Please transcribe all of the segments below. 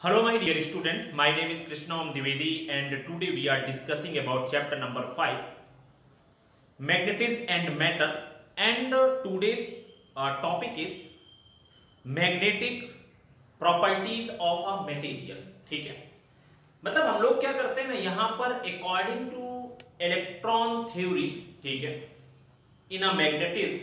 Hello my dear student, my name is Krishna Dwivedi and today we are discussing about chapter number 5 magnetism and matter and today's topic is magnetic properties of a material। ठीक है, मतलब हम लोग क्या करते हैं ना यहाँ पर अकॉर्डिंग टू इलेक्ट्रॉन थ्योरी, ठीक है, इन अ मैग्नेटिज्म,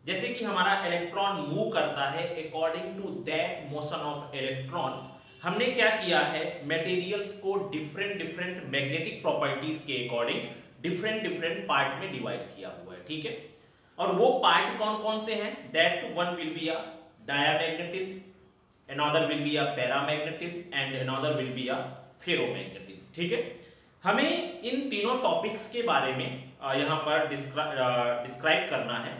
जैसे कि हमारा इलेक्ट्रॉन मूव करता है according to that motion of electron, हमने क्या किया है मटेरियल्स को डिफरेंट डिफरेंट मैग्नेटिक प्रॉपर्टीज के अकॉर्डिंग डिफरेंट डिफरेंट पार्ट में डिवाइड किया हुआ है। ठीक है, और वो पार्ट कौन कौन से हैं? That one will be a diamagnetism, another will be a paramagnetism and another will be a ferromagnetism। ठीक है, हमें इन तीनों टॉपिक्स के बारे में यहाँ पर डिस्क्राइब करना है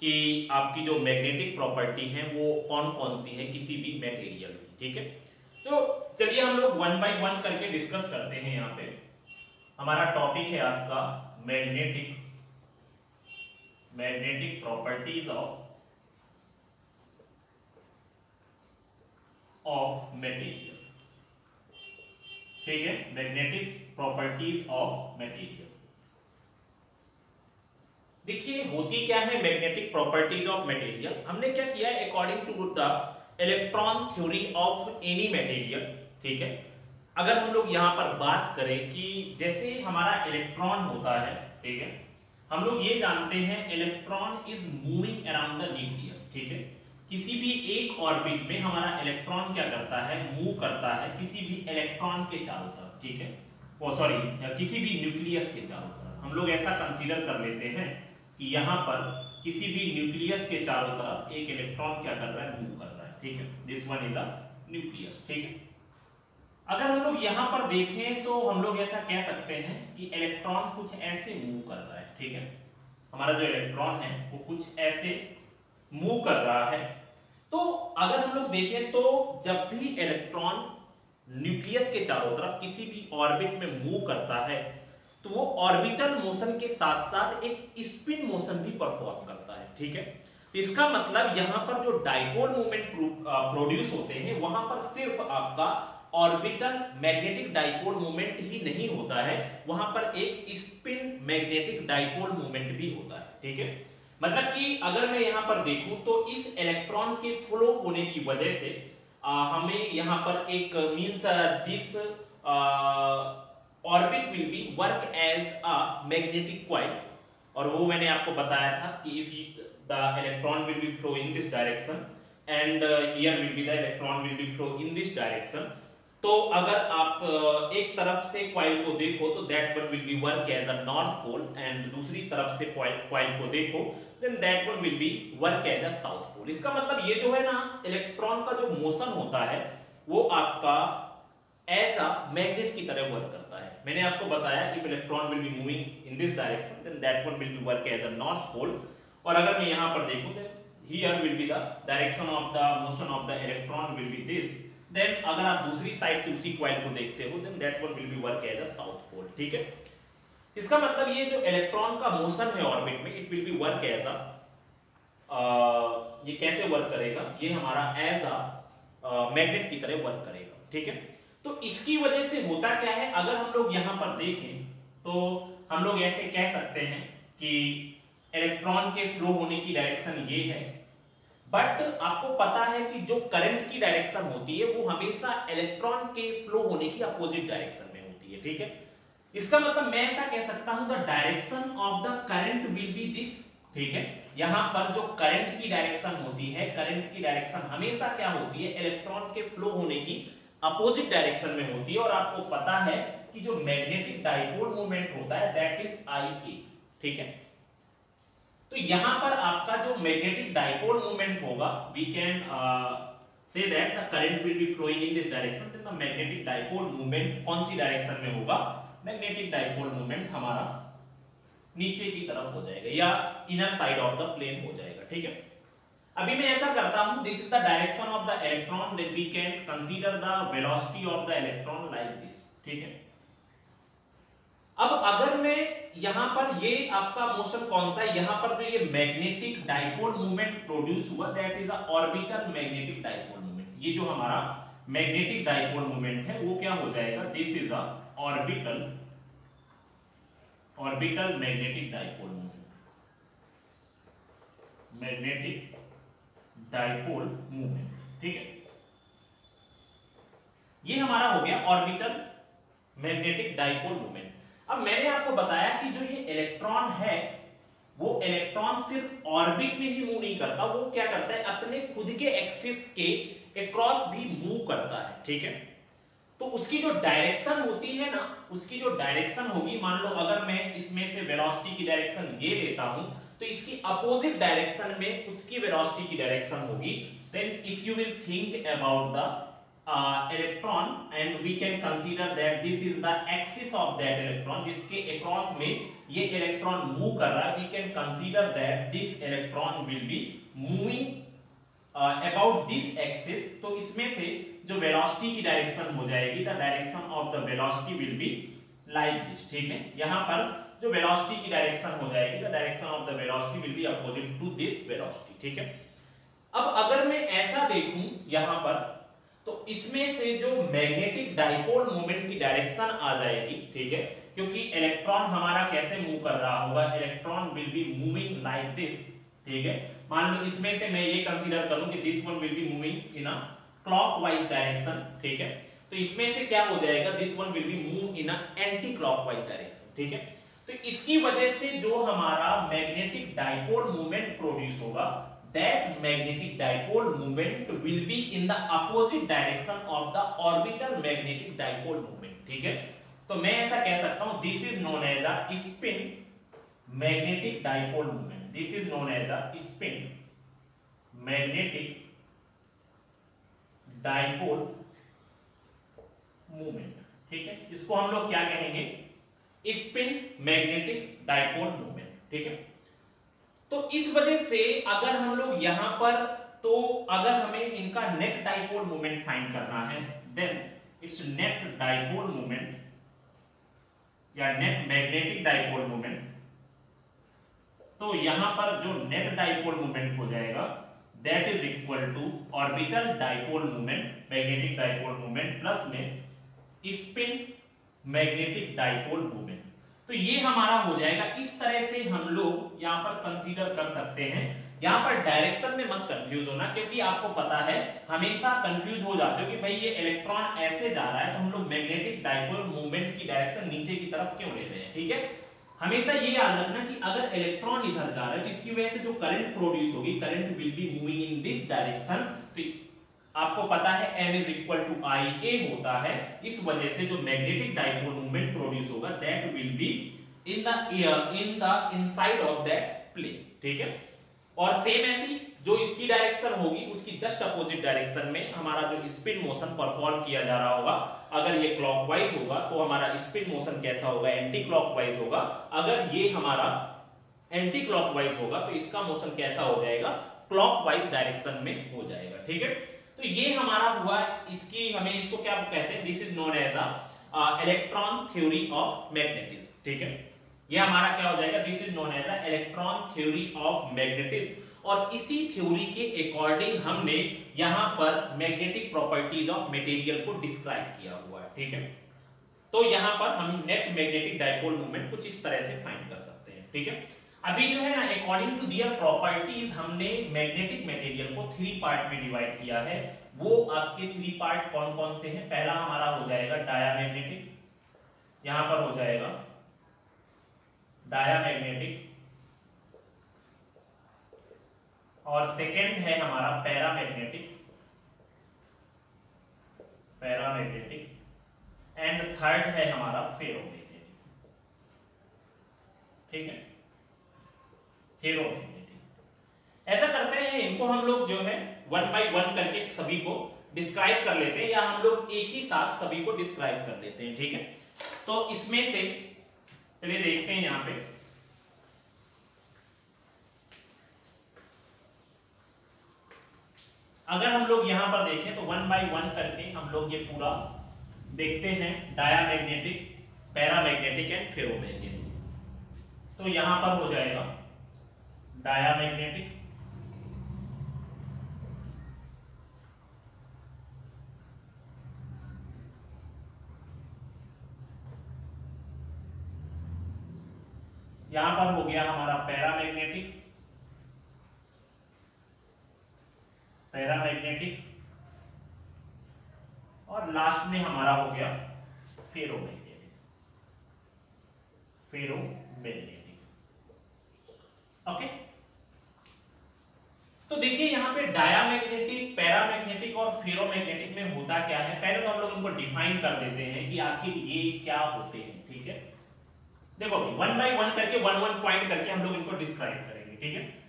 कि आपकी जो मैग्नेटिक प्रॉपर्टी है वो कौन कौन सी है किसी भी मटेरियल की। ठीक है, तो चलिए हम लोग वन बाय वन करके डिस्कस करते हैं। यहाँ पे हमारा टॉपिक है आज का मैग्नेटिक प्रॉपर्टीज ऑफ मटेरियल। ठीक है, मैग्नेटिक प्रॉपर्टीज ऑफ मटेरियल। देखिए होती क्या है मैग्नेटिक प्रॉपर्टीज ऑफ मटेरियल, हमने क्या किया है according to the electron theory of any material. ठीक है, अगर हम लोग यहाँ पर बात करें कि जैसे हमारा इलेक्ट्रॉन होता है, ठीक है, हम लोग ये जानते हैं electron is moving around the nucleus. ठीक है, किसी भी एक ऑर्बिट में हमारा इलेक्ट्रॉन क्या करता है, मूव करता है किसी भी इलेक्ट्रॉन के चारों तरफ। ठीक है, किसी भी न्यूक्लियस के चारों तरफ। हम लोग ऐसा कंसीडर कर लेते हैं कि यहाँ पर किसी भी न्यूक्लियस के चारों तरफ एक इलेक्ट्रॉन क्या कर रहा है, मूव कर रहा है। ठीक है, this one is a nucleus. ठीक है, अगर हम लोग यहाँ पर देखें तो हम लोग ऐसा कह सकते हैं कि इलेक्ट्रॉन कुछ ऐसे मूव कर रहा है। ठीक है, हमारा जो इलेक्ट्रॉन है वो कुछ ऐसे मूव कर रहा है। तो अगर हम लोग देखें तो जब भी इलेक्ट्रॉन न्यूक्लियस के चारों तरफ किसी भी ऑर्बिट में मूव करता है तो वो ऑर्बिटल मोशन के साथ साथ एक स्पिन मोशन भी परफॉर्म करता है। ठीक है, तो इसका मतलब यहां पर जो डाइपोल मोमेंट प्रोड्यूस होते हैं वहां पर सिर्फ आपका ऑर्बिटल मैग्नेटिक डाइपोल मोमेंट ही नहीं होता है, वहां पर एक स्पिन मैग्नेटिक डाइपोल मोमेंट भी होता है। ठीक है, मतलब कि अगर मैं यहां पर देखूं तो इस इलेक्ट्रॉन के फ्लो होने की वजह से हमें यहां पर एक means this orbit will be work as a magnetic coil, और वो मैंने आपको बताया था कि if the electron will be flow in this direction and here will be the electron will be flow in this direction, तो अगर आप एक तरफ से कॉइल को देखो तो that one will be work as a north pole and दूसरी तरफ से कॉइल को देखो then that one will be work as a south pole. इसका मतलब ये जो है ना इलेक्ट्रॉन का जो मोशन होता है वो आपका एज अ मैग्नेट की तरह वर्क करता है। मैंने आपको बताया if electron will be moving in this direction then that one will be work as a north pole, और अगर मैं यहां पर देखूं then here will be the direction of the motion of the electron will be this, then अगर आप दूसरी side से उसी कॉइल को देखते हो then that one will be work as a south pole. ठीक है, इसका मतलब ये जो इलेक्ट्रॉन का मोशन है ऑर्बिट में it will be work as a ये कैसे वर्क करेगा, ये हमारा एज अ मैग्नेट की तरह वर्क करेगा। ठीक है, तो इसकी वजह से होता क्या है, अगर हम लोग यहां पर देखें तो हम लोग ऐसे कह सकते हैं कि इलेक्ट्रॉन के फ्लो होने की डायरेक्शन ये है, बट आपको पता है कि जो करंट की डायरेक्शन होती है वो हमेशा इलेक्ट्रॉन के फ्लो होने की अपोजिट डायरेक्शन में होती है। ठीक है, इसका मतलब मैं ऐसा कह सकता हूं the direction of the current will be this. ठीक है, यहां पर जो करंट की डायरेक्शन होती है, करंट की डायरेक्शन हमेशा क्या होती है, इलेक्ट्रॉन के फ्लो होने की अपोजिट डायरेक्शन में होती है, और आपको पता है कि जो मैग्नेटिक डाइपोल मोमेंट होता है दैट इज IA। ठीक है, तो यहां पर आपका जो मैग्नेटिक डाइपोल मोमेंट होगा we can say that the current will be flowing in this direction, then the magnetic dipole moment कौन सी डायरेक्शन में होगा, मैग्नेटिक डाइपोल मोमेंट हमारा नीचे की तरफ हो जाएगा या inner side of the plane हो जाएगा। ठीक है, अभी मैं ऐसा करता हूं this is the direction of the electron, then we can consider the velocity of the electron like this. ठीक है, अब अगर मैं यहां पर ये आपका मोशन कौन सा है, यहां पर जो ये मैग्नेटिक डाइपोल मूवमेंट प्रोड्यूस हुआ that is a orbital magnetic dipole movement, ये जो हमारा मैग्नेटिक डाइपोल मोमेंट है वो क्या हो जाएगा, this is the orbital magnetic dipole moment, magnetic dipole moment. ठीक है, ये हमारा हो गया ऑर्बिटल मैग्नेटिक डाइपोल मोमेंट। अब मैंने आपको बताया कि जो ये इलेक्ट्रॉन है वो इलेक्ट्रॉन सिर्फ ऑर्बिट में ही मूव नहीं करता, वो क्या करता है अपने खुद के एक्सिस के अक्रॉस भी मूव करता है। ठीक है, तो उसकी जो डायरेक्शन होती है ना, उसकी जो डायरेक्शन होगी, मान लो अगर मैं इसमें से वेलोसिटी की डायरेक्शन ये लेता हूं तो इसकी अपोजिट डायरेक्शन में उसकी वेलोसिटी की डायरेक्शन होगी। Then if you will think about the electron and we can consider that this is the axis of that electron, जिसके across में ये इलेक्ट्रॉन मूव कर रहा है, we can consider that this electron will be moving about this axis। तो इसमें से जो वेलोसिटी की डायरेक्शन हो जाएगी, the direction of the velocity will be like this। ठीक है, यहाँ पर जो वेलोसिटी की डायरेक्शन हो जाएगी, the direction of the velocity will be opposite to this velocity। ठीक है, अब अगर मैं ऐसा देखूं यहाँ पर तो इसमें से जो मैग्नेटिक डाइपोल मोमेंट की डायरेक्शन आ जाएगी। ठीक है, क्योंकि इलेक्ट्रॉन हमारा कैसे मूव कर रहा होगा, electron will be moving like this. ठीक है, मान लो इसमें से मैं ये कंसीडर करूं कि this one will be moving in a clockwise direction. ठीक है, तो इसमें से क्या हो जाएगा, this one will B move in a anti clockwise direction. ठीक है, तो इसकी वजह से जो हमारा मैग्नेटिक डाइपोल मोमेंट प्रोड्यूस होगा, that magnetic dipole moment will be in the opposite direction of the orbital magnetic dipole moment। ठीक है, तो मैं ऐसा कह सकता हूं this is known as a spin magnetic dipole moment, this is known as a spin magnetic dipole moment। ठीक है, इसको हम लोग क्या कहेंगे, स्पिन मैग्नेटिक डाइपोल मोमेंट। ठीक है, तो इस वजह से अगर हम लोग यहां पर, तो अगर हमें इनका नेट डाइपोल मोमेंट फाइंड करना है, then its net dipole moment या नेट मैग्नेटिक डाइपोल मोमेंट। तो यहां पर जो नेट डाइपोल मोमेंट हो जाएगा that is equal to orbital dipole moment, magnetic dipole moment plus में स्पिन मैग्नेटिक डाइपोल मोमेंट। तो ये हमारा हो जाएगा। इस तरह से हम लोग यहाँ पर कंसीडर कर सकते हैं। यहाँ पर डायरेक्शन में मत कंफ्यूज होना, क्योंकि आपको पता है हमेशा कंफ्यूज हो जाते हो कि भाई ये इलेक्ट्रॉन ऐसे जा रहा है तो हम लोग मैग्नेटिक डाइपोल मूवमेंट की डायरेक्शन नीचे की तरफ क्यों ले रहे हैं। ठीक है, हमेशा ये याद रखना कि अगर इलेक्ट्रॉन इधर जा रहा है तो इसकी वजह से जो करंट प्रोड्यूस होगी, current will be moving in this direction. तो आपको पता है m is equal to IA होता है, इस वजह से जो मैग्नेटिक डाइपोल मोमेंट प्रोड्यूस होगा that will be in the inside of that plane. ठीक है, और सेम ऐसी जो इसकी डायरेक्शन होगी उसकी जस्ट अपोजिट डायरेक्शन में हमारा जो स्पिन मोशन परफॉर्म किया जा रहा होगा, अगर ये क्लॉकवाइज होगा तो हमारा स्पिन मोशन कैसा होगा, एंटी क्लॉकवाइज होगा। अगर ये हमारा एंटी क्लॉकवाइज होगा तो इसका मोशन कैसा हो जाएगा, क्लॉकवाइज डायरेक्शन में हो जाएगा। ठीक है, तो ये हमारा हुआ, इसकी हमें इसको क्या कहते हैं, this is known as a electron theory of magnetism. ठीक है, ये हमारा क्या हो जाएगा, this is known as a electron theory of magnetism. और इसी थ्योरी के अकॉर्डिंग हमने यहां पर मैग्नेटिक प्रॉपर्टीज ऑफ मटेरियल को डिस्क्राइब किया हुआ है। ठीक है, तो यहां पर हम नेट मैग्नेटिक डाइपोल मोमेंट कुछ इस तरह से फाइंड कर सकते हैं। ठीक है, अभी जो है ना अकॉर्डिंग टू दियर प्रॉपर्टीज हमने मैग्नेटिक मटेरियल को 3 पार्ट में डिवाइड किया है। वो आपके 3 पार्ट कौन कौन से हैं, पहला हमारा हो जाएगा डायामैग्नेटिक, यहां पर हो जाएगा डायामैग्नेटिक, और सेकेंड है हमारा पैरामैग्नेटिक, एंड थर्ड है हमारा फेरोमैग्नेटिक। ठीक है, फेरोमैग्नेटिक। ऐसा करते हैं, इनको हम लोग जो है 1 बाय 1 करके सभी को डिस्क्राइब कर लेते हैं, या हम लोग एक ही साथ सभी को डिस्क्राइब कर लेते हैं। ठीक है, तो इसमें से चलिए देखते हैं यहां पे। अगर हम लोग यहां पर देखें तो 1 बाय 1 करके हम लोग ये पूरा देखते हैं, डायामैग्नेटिक, पैरामैग्नेटिक एंड फेरोमैग्नेटिक। तो यहां पर हो जाएगा डायामैग्नेटिक, यहां पर हो गया हमारा पैरामैग्नेटिक, और लास्ट में हमारा हो गया फेरोमैग्नेटिक, ओके। तो देखिए यहां पे डायामैग्नेटिक, पैरामैग्नेटिक और फेरोमैग्नेटिक में होता क्या है, पहले तो हम लोग इनको डिफाइन कर देते हैं कि आखिर ये क्या होते हैं, ठीक है। देखो वन बाय वन करके, वन वन पॉइंट करके हम लोग इनको डिस्क्राइब करेंगे, ठीक है।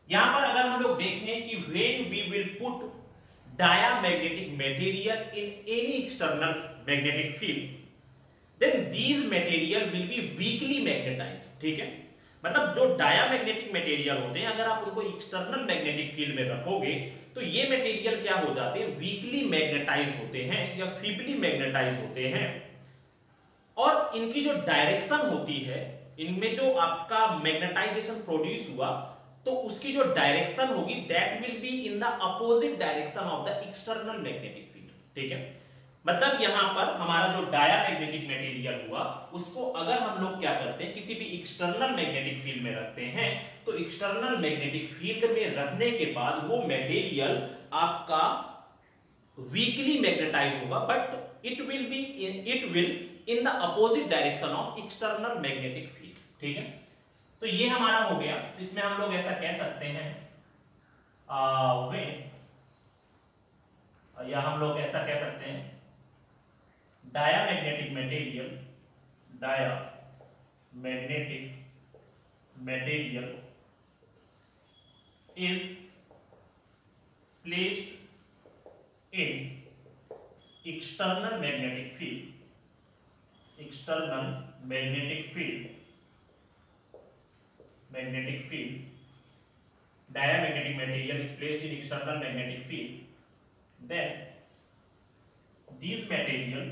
यहां पर अगर हम लोग देखें कि when we will put diamagnetic material in any external magnetic field, then these material will be weakly magnetized, ठीक है। मतलब जो डायामैग्नेटिक मटेरियल होते हैं, अगर आप उनको एक्सटर्नल मैग्नेटिक फील्ड में रखोगे तो ये मटेरियल क्या हो जाते हैं, वीकली मैग्नेटाइज होते हैं या फीबली मैग्नेटाइज होते हैं, और इनकी जो डायरेक्शन होती है, इनमें जो आपका मैग्नेटाइजेशन प्रोड्यूस हुआ तो उसकी जो डायरेक्शन होगी that will be in the opposite direction of the external magnetic field, ठीक है। मतलब यहां पर हमारा जो डायामैग्नेटिक मटेरियल हुआ उसको अगर हम लोग क्या करते हैं, किसी भी एक्सटर्नल मैग्नेटिक फील्ड में रखते हैं, तो एक्सटर्नल मैग्नेटिक फील्ड में रखने के बाद वो मटेरियल आपका वीकली मैग्नेटाइज होगा, but it will in the opposite direction of external magnetic field, ठीक है। तो ये हमारा हो गया। इसमें हम लोग ऐसा कह सकते हैं या हम लोग ऐसा कह सकते हैं diamagnetic material is placed in external magnetic field, diamagnetic material is placed in external magnetic field, then these material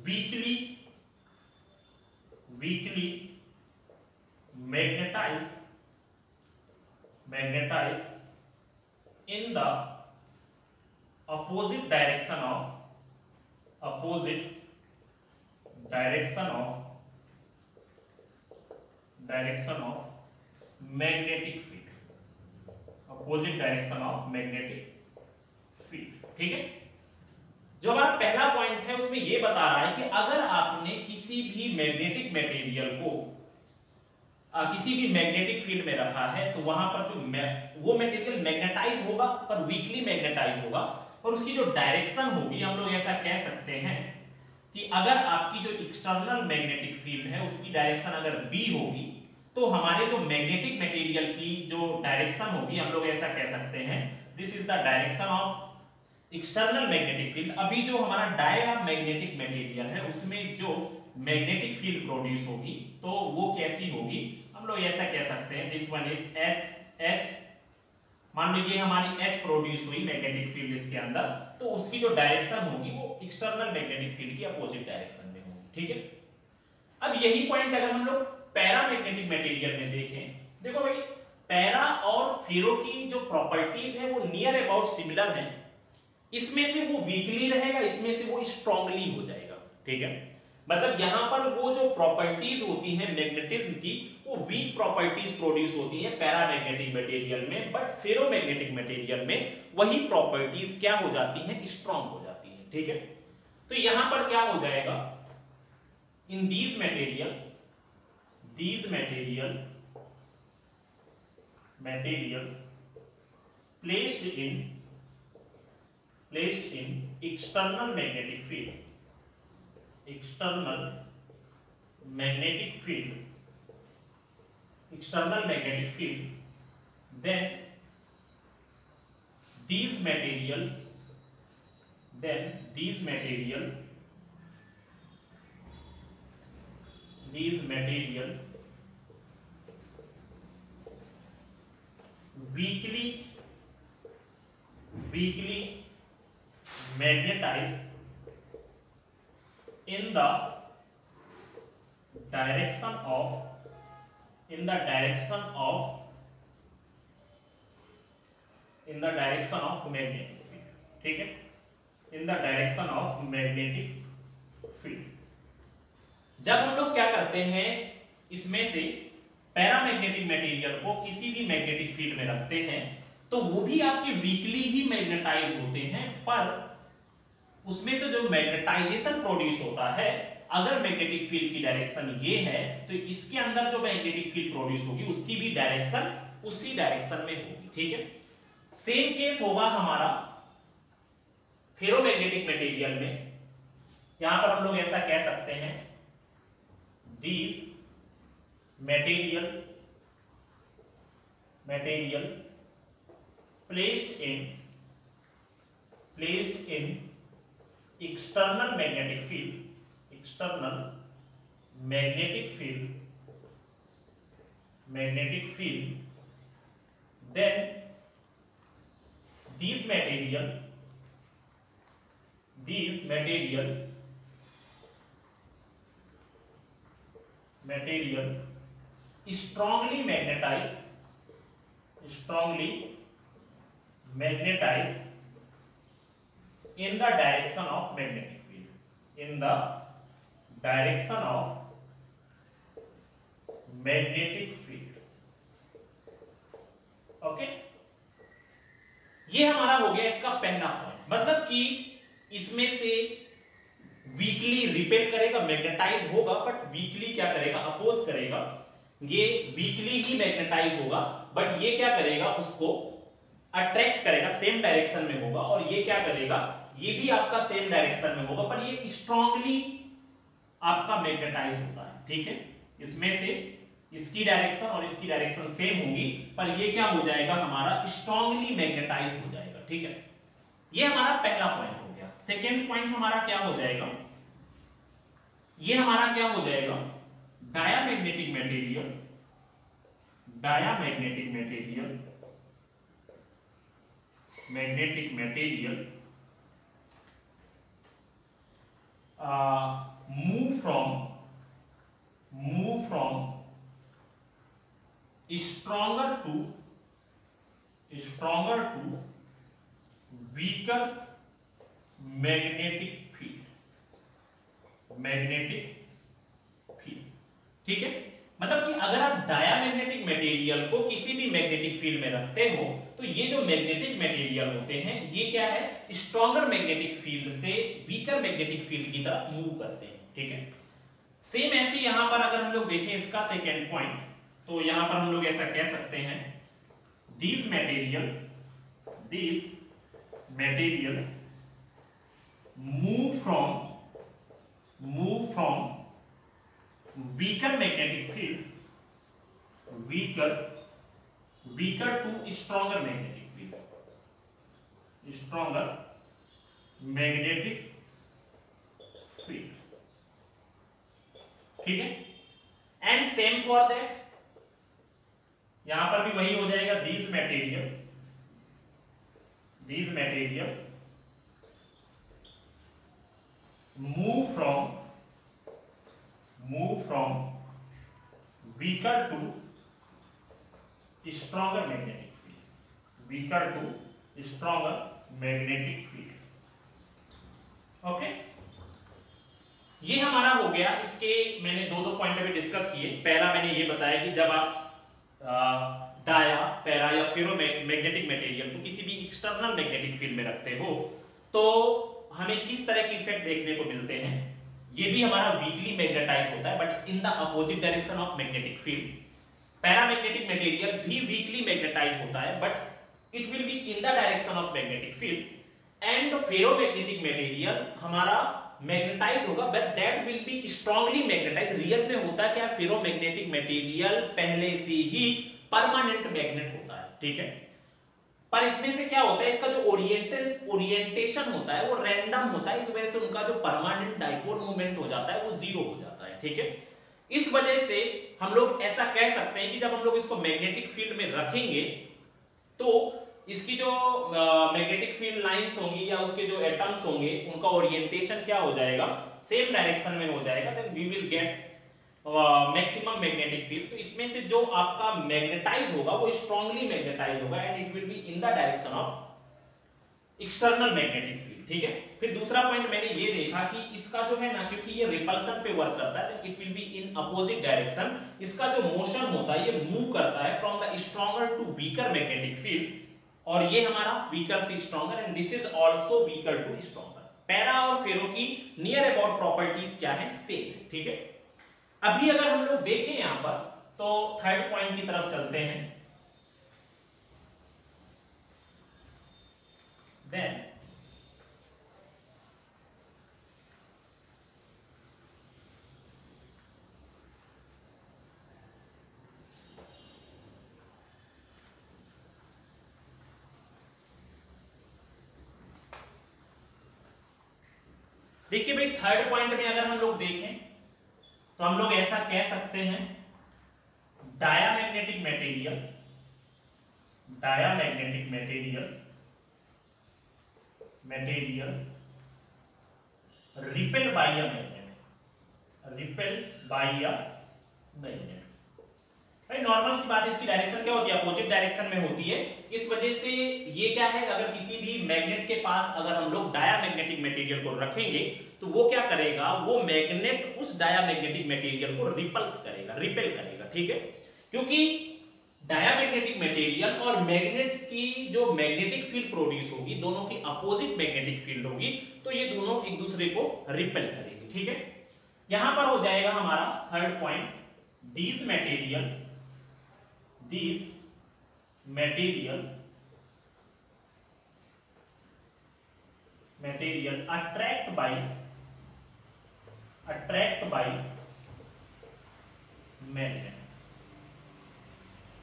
weakly magnetize in the opposite direction of magnetic field, ठीक है। जो हमारा पहला पॉइंट है उसमें यह बता रहा है कि अगर आपने किसी भी मैग्नेटिक मटेरियल को किसी भी मैग्नेटिक फील्ड में रखा है तो वहां पर जो वो मटेरियल मैग्नेटाइज होगा, पर वीकली मैग्नेटाइज होगा, और उसकी जो डायरेक्शन होगी, हम लोग ऐसा कह सकते हैं कि अगर आपकी जो एक्सटर्नल मैग्नेटिक फील्ड है उसकी डायरेक्शन अगर बी होगी तो हमारे जो मैग्नेटिक मटेरियल की जो डायरेक्शन होगी, हम लोग ऐसा कह सकते हैं this is the direction of external magnetic field. अभी जो हमारा डायामैग्नेटिक मटेरियल है उसमें जो मैग्नेटिक फील्ड प्रोड्यूस होगी तो वो कैसी होगी, हम लोग ऐसा कह सकते हैं दिस वन इज एच। मान लीजिए हमारी एच प्रोड्यूस हुई मैग्नेटिक फील्ड इसके अंदर, तो उसकी जो डायरेक्शन होगी वो एक्सटर्नल मैग्नेटिक फील्ड की अपोजिट डायरेक्शन में होगी, ठीक है। अब यही पॉइंट अगर हम लोग पैरामैग्नेटिक मटेरियल में देखें, देखो भाई पैरा और फेरो की जो प्रॉपर्टीज है वो नियर अबाउट सिमिलर है, इसमें से वो वीकली रहेगा, इसमें से वो स्ट्रांगली हो जाएगा, ठीक है। मतलब यहां पर वो जो प्रॉपर्टीज होती हैं मैग्नेटिज्म की वो वीक प्रॉपर्टीज प्रोड्यूस होती हैं पैरामैग्नेटिक मटेरियल में, बट फेरोमैग्नेटिक मटेरियल में वही प्रॉपर्टीज क्या हो जाती हैं, स्ट्रांग हो जाती हैं, ठीक है। तो यहां पर क्या हो जाएगा, in these material placed in external magnetic field, then these material weakly magnetized in the direction of magnetic field, ठीक है, in the direction of magnetic field। जब हम लोग क्या करते हैं, इसमें से पैरामैग्नेटिक मटेरियल को किसी भी मैग्नेटिक फील्ड में रखते हैं तो वो भी आपके वीकली ही मैग्नेटाइज होते हैं, पर उसमें से जो मैग्नेटाइजेशन प्रोड्यूस होता है, अगर मैग्नेटिक फील्ड की डायरेक्शन ये है तो इसके अंदर जो मैग्नेटिक फील्ड प्रोड्यूस होगी उसकी भी डायरेक्शन उसी डायरेक्शन में होगी। ठीक है, सेम केस होगा हमारा फेरोमैग्नेटिक मटेरियल में। यहां पर हम लोग ऐसा कह सकते हैं, this material placed in external magnetic field, then these material strongly magnetized in the direction of magnetic field, okay. ये हमारा हो गया इसका पहला पॉइंट, मतलब कि इसमें से वीकली रिपेल करेगा, मैग्नेटाइज होगा, बट वीकली क्या करेगा, अपोज करेगा। ये वीकली ही मैग्नेटाइज होगा, बट ये क्या करेगा, उसको अट्रैक्ट करेगा, सेम डायरेक्शन में होगा, और ये क्या करेगा, ये भी आपका सेम डायरेक्शन में होगा, पर ये स्ट्रांगली आपका मैग्नेटाइज होता है। ठीक है, इसमें से इसकी डायरेक्शन और इसकी डायरेक्शन सेम होगी, पर ये क्या हो जाएगा, हमारा स्ट्रांगली मैग्नेटाइज हो जाएगा। ठीक है, ये हमारा पहला पॉइंट हो गया। सेकेंड पॉइंट हमारा क्या हो जाएगा, ये हमारा क्या हो जाएगा, diamagnetic material move from stronger to weaker magnetic field। ठीक है, मतलब कि अगर आप डायामैग्नेटिक मटेरियल को किसी भी मैग्नेटिक फील्ड में रखते हो तो ये जो मैग्नेटिक मटेरियल होते हैं ये क्या है, स्ट्रॉन्गर मैग्नेटिक फील्ड से वीकर मैग्नेटिक फील्ड की तरफ मूव करते हैं। ठीक है, सेम ऐसे यहां पर अगर हम लोग देखें इसका सेकेंड पॉइंट, तो यहां पर हम लोग ऐसा कह सकते हैं, this material move from weaker magnetic field to stronger magnetic field, ठीक है। एंड सेम फॉर दैट, यहां पर भी वही हो जाएगा, these material move from weaker to stronger magnetic field, okay. ये हमारा हो गया। इसके मैंने दो पॉइंट अभी डिस्कस किए। पहला मैंने ये बताया कि जब आप डाया, पैरा या फेरो मैग्नेटिक मटेरियल को किसी भी एक्सटर्नल मैग्नेटिक फील्ड में रखते हो तो हमें किस तरह के इफेक्ट देखने को मिलते हैं। ये भी हमारा वीकली मैग्नेटाइज होता है, but in the opposite direction of magnetic field. Paramagnetic material भी वीकली मैग्नेटाइज होता है, but it will be in the direction of magnetic field. And ferromagnetic material हमारा मैग्नेटाइज होगा, but that will be strongly magnetize. Real में होता क्या, ferromagnetic material पहले से ही परमानेंट मैग्नेट होता है। ठीक है, पर इसमें से क्या होता है, इसका जो ओरिएंटेशन होता है वो रैंडम होता है। इस वजह से उनका जो परमानेंट डाइपोल मूवमेंट हो जाता है वो जीरो हो जाता है। ठीक है, इस वजह से हम लोग ऐसा कह सकते हैं कि जब हम लोग इसको मैग्नेटिक फील्ड में रखेंगे तो इसकी जो मैग्नेटिक फील्ड लाइंस होंगी या उसके जो एटम्स होंगे उनका ओरिएंटेशन क्या हो जाएगा, सेम डायरेक्शन में हो जाएगा। Then we will get maximum magnetic field. तो इसमें से जो आपका मैग्नेटाइज होगा वो स्ट्रांगली मैग्नेटाइज होगा and it will be in the direction of external magnetic field, ठीक है। फिर दूसरा पॉइंट मैंने ये देखा कि इसका जो है ना, क्योंकि ये रिपल्सन पे वर्क करता है, तो it will be in opposite direction. इसका जो मोशन होता है ये मूव करता है from the stronger to weaker magnetic field, और ये हमारा वीकर से stronger, and this is also weaker to stronger. Para और फेरो की नियर अबाउट प्रॉपर्टीज क्या है, सेम है, ठीक है। अभी अगर हम लोग देखें यहां पर, तो थर्ड पॉइंट की तरफ चलते हैं। देन देखिए भाई, थर्ड पॉइंट में अगर हम लोग देखें तो हम लोग ऐसा कह सकते हैं, diamagnetic material, diamagnetic material repel by a magnet, repel by a magnet. भाई नॉर्मल सी बात, इसकी डायरेक्शन क्या होती है, अपोजिट डायरेक्शन में होती है। इस वजह से ये क्या है, अगर किसी भी मैग्नेट के पास अगर हम लोग डायामैग्नेटिक मटेरियल को रखेंगे, तो वो क्या करेगा, वो मैग्नेट उस डायामैग्नेटिक मटेरियल को रिपल्स करेगा, रिपेल करेगा, ठीक है। क्योंकि डायामैग्नेटिक मटेरियल और मैग्नेट की जो मैग्नेटिक फील्ड प्रोड्यूस होगी, दोनों की अपोजिट मैग्नेटिक फील्ड होगी, तो ये दोनों एक दूसरे को रिपेल करेंगे, ठीक है। यहां पर हो जाएगा हमारा third point, these material attract by magnet,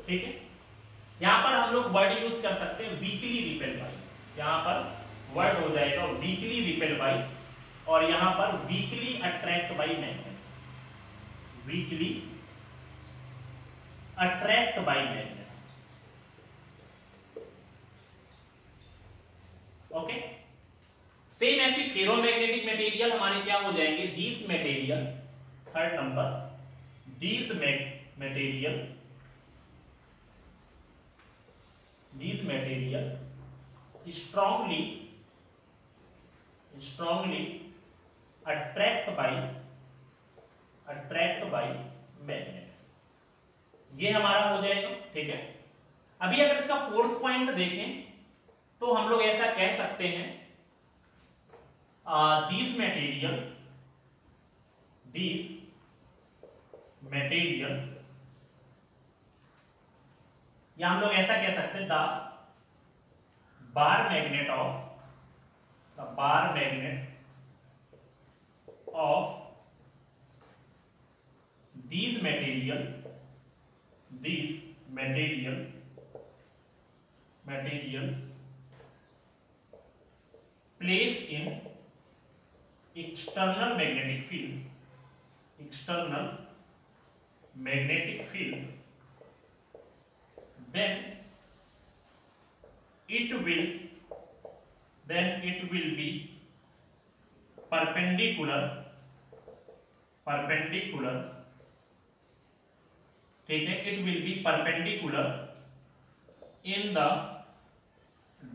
ठीक है। यहां पर हम लोग वर्ड यूज कर सकते हैं वीकली रिपेल बाय, यहां पर वर्ड हो जाएगा वीकली रिपेल बाय, और यहां पर weekly attract bye magnet, weekly attract bye magnet, okay. Same ऐसी फेरोमैग्नेटिक मटेरियल हमारे क्या हो जाएंगे, these material, third number, these material strongly attract by magnet, ये हमारा हो जाएगा, ठीक है। अभी अगर इसका फोर्थ पॉइंट देखें तो हम लोग ऐसा कह सकते हैं, these material, या हम लोग ऐसा कह सकते हैं the bar magnet of these material placed in external magnetic field, then it will be perpendicular, ठीक है, it will be perpendicular in the